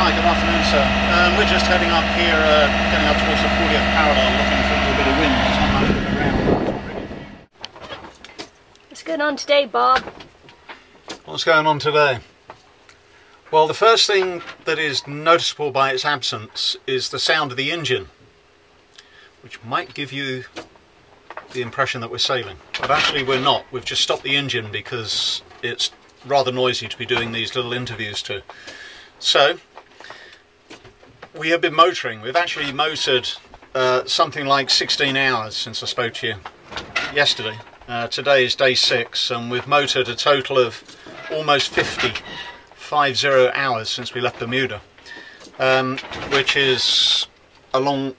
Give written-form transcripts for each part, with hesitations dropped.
Hi, good afternoon, sir. We're just heading up here, getting up towards the 40th parallel, looking for a little bit of wind. There's not much around. What's going on today, Bob? What's going on today? Well, the first thing that is noticeable by its absence is the sound of the engine, which might give you the impression that we're sailing. But actually we're not. We've just stopped the engine because it's rather noisy to be doing these little interviews to. So, we have been motoring. We've actually motored something like 16 hours since I spoke to you yesterday. Today is day 6 and we've motored a total of almost 50 hours since we left Bermuda, which is a lot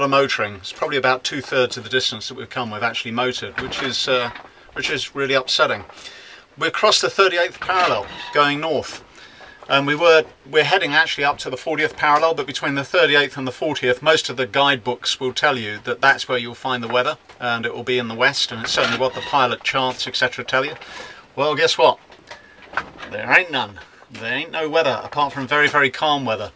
of motoring. It's probably about 2/3 of the distance that we've come we've actually motored, which is really upsetting. We're across the 38th parallel going north, and we're heading actually up to the 40th parallel, but between the 38th and the 40th most of the guidebooks will tell you that that's where you'll find the weather, and it will be in the west, and it's certainly what the pilot charts etc tell you. Well, guess what? There ain't none. There ain't no weather apart from very, very calm weather.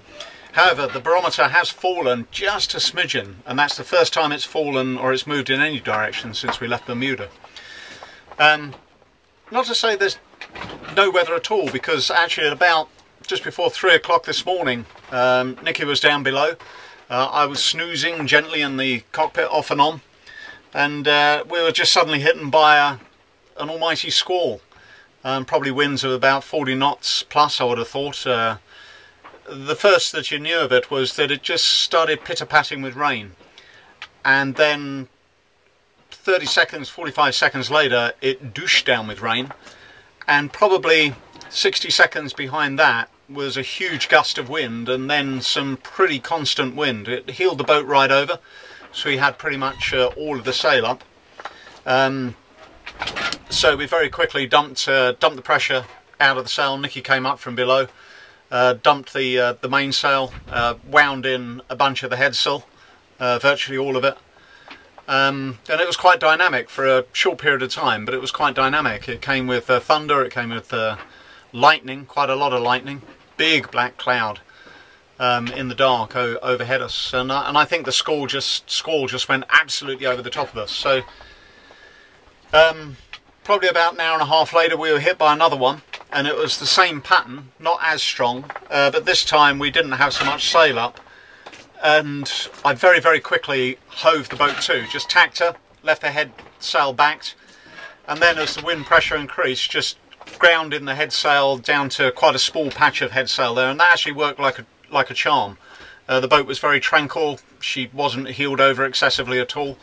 However, the barometer has fallen just a smidgen, and that's the first time it's fallen or it's moved in any direction since we left Bermuda. Not to say there's no weather at all, because actually at about just before 3 o'clock this morning, Nikki was down below. I was snoozing gently in the cockpit off and on, and we were just suddenly hit by an almighty squall. Probably winds of about 40 knots plus, I would have thought. The first that you knew of it was that it just started pitter-patting with rain, and then 30 seconds, 45 seconds later it douched down with rain, and probably 60 seconds behind that was a huge gust of wind, and then some pretty constant wind. It heeled the boat right over, so we had pretty much all of the sail up. So we very quickly dumped the pressure out of the sail. Nikki came up from below, dumped the mainsail, wound in a bunch of the headsail, virtually all of it. And it was quite dynamic for a short period of time, but it was quite dynamic. It came with thunder, it came with lightning, quite a lot of lightning, big black cloud in the dark overhead us, and I think the squall just went absolutely over the top of us. So probably about an hour and a half later we were hit by another one, and it was the same pattern, not as strong, but this time we didn't have so much sail up, and I very, very quickly hove the boat to, just tacked her, left the head sail backed, and then as the wind pressure increased, just ground in the head sail down to quite a small patch of head sail there, and that actually worked like a charm. The boat was very tranquil, she wasn't heeled over excessively at all,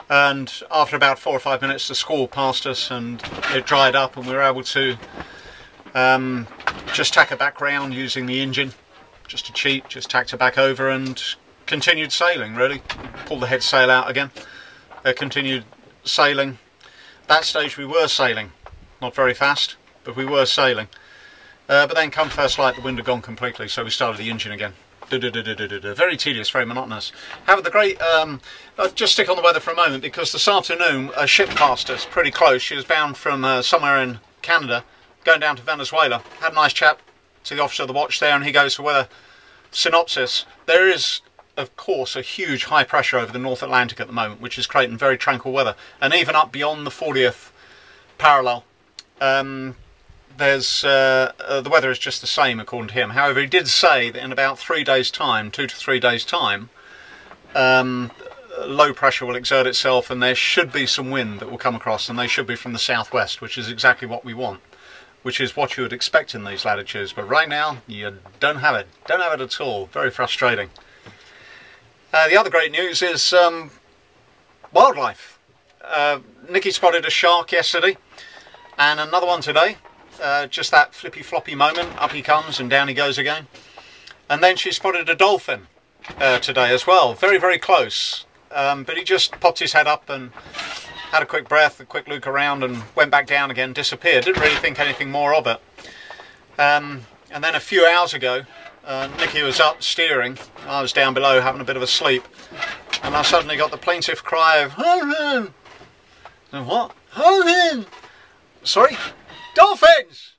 and after about 4 or 5 minutes the squall passed us and it dried up, and we were able to just tack her back round using the engine, just to cheat, just tacked her back over and continued sailing really. Pulled the head sail out again, continued sailing. At that stage we were sailing, not very fast, but we were sailing. But then come first light the wind had gone completely, so we started the engine again. Very tedious, very monotonous. However, the great, I'll just stick on the weather for a moment, because this afternoon a ship passed us pretty close. She was bound from somewhere in Canada, going down to Venezuela. Had a nice chat to the officer of the watch there, and he goes for weather synopsis. There is, of course, a huge high pressure over the North Atlantic at the moment, which is creating very tranquil weather. And even up beyond the 40th parallel, there's the weather is just the same according to him. However, he did say that in about 3 days' time, 2 to 3 days' time, low pressure will exert itself, and there should be some wind that will come across, and they should be from the southwest, which is exactly what we want, which is what you would expect in these latitudes. But right now you don't have it at all. Very frustrating. The other great news is wildlife. Nikki spotted a shark yesterday and another one today. Just that flippy floppy moment, up he comes and down he goes again. And then she spotted a dolphin today as well, very, very close, but he just popped his head up and had a quick breath, a quick look around, and went back down again, disappeared. Didn't really think anything more of it. And then a few hours ago, Nikki was up steering, I was down below having a bit of a sleep, and I suddenly got the plaintive cry of "Dolphin!" And what? Dolphin! Sorry? Dolphins!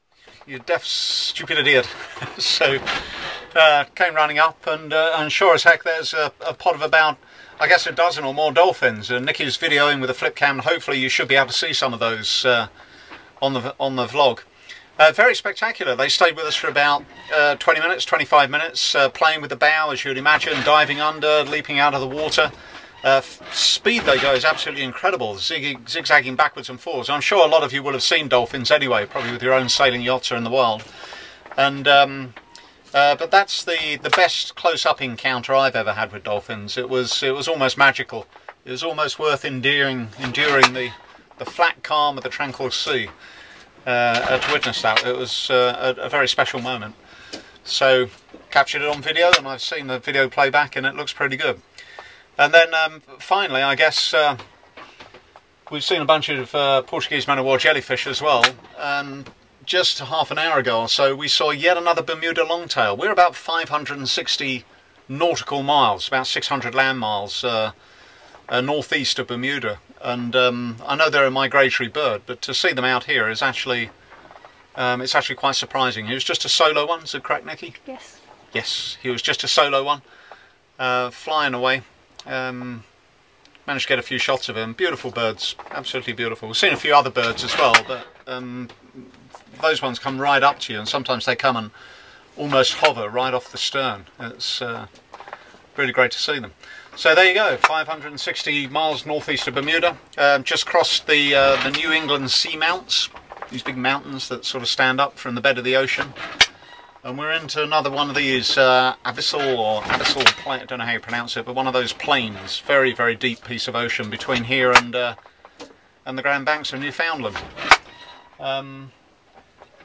You deaf, stupid idiot. So came running up, and sure as heck there's a pod of about, I guess, a dozen or more dolphins. And Nicky's videoing with a flip cam. Hopefully you should be able to see some of those on the vlog. Very spectacular. They stayed with us for about 20 minutes, 25 minutes, playing with the bow, as you'd imagine, diving under, leaping out of the water. Speed they go is absolutely incredible, zigzagging backwards and forwards. I'm sure a lot of you will have seen dolphins anyway, probably with your own sailing yachts or in the wild. And but that's the best close-up encounter I've ever had with dolphins. It was almost magical. It was almost worth enduring the flat calm of the tranquil sea to witness that. It was a very special moment. So captured it on video, and I've seen the video playback, and it looks pretty good. And then finally, I guess we've seen a bunch of Portuguese man of war jellyfish as well. And just half an hour ago or so, we saw yet another Bermuda longtail. We're about 560 nautical miles, about 600 land miles northeast of Bermuda. And I know they're a migratory bird, but to see them out here is actually it's actually quite surprising. He was just a solo one, is it correct, Nicky? Yes. Yes, he was just a solo one, flying away. Managed to get a few shots of him. Beautiful birds, absolutely beautiful. We've seen a few other birds as well, but those ones come right up to you, and sometimes they come and almost hover right off the stern. It's really great to see them. So there you go, 560 miles northeast of Bermuda. Just crossed the New England seamounts, these big mountains that sort of stand up from the bed of the ocean. And we're into another one of these abyssal plain, I don't know how you pronounce it, but one of those plains, very, very deep piece of ocean between here and the Grand Banks of Newfoundland.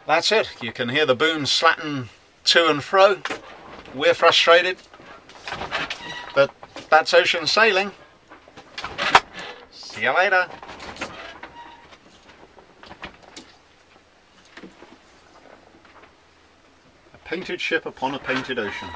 That's it. You can hear the booms slatting to and fro. We're frustrated, but that's ocean sailing. See you later. Painted ship upon a painted ocean.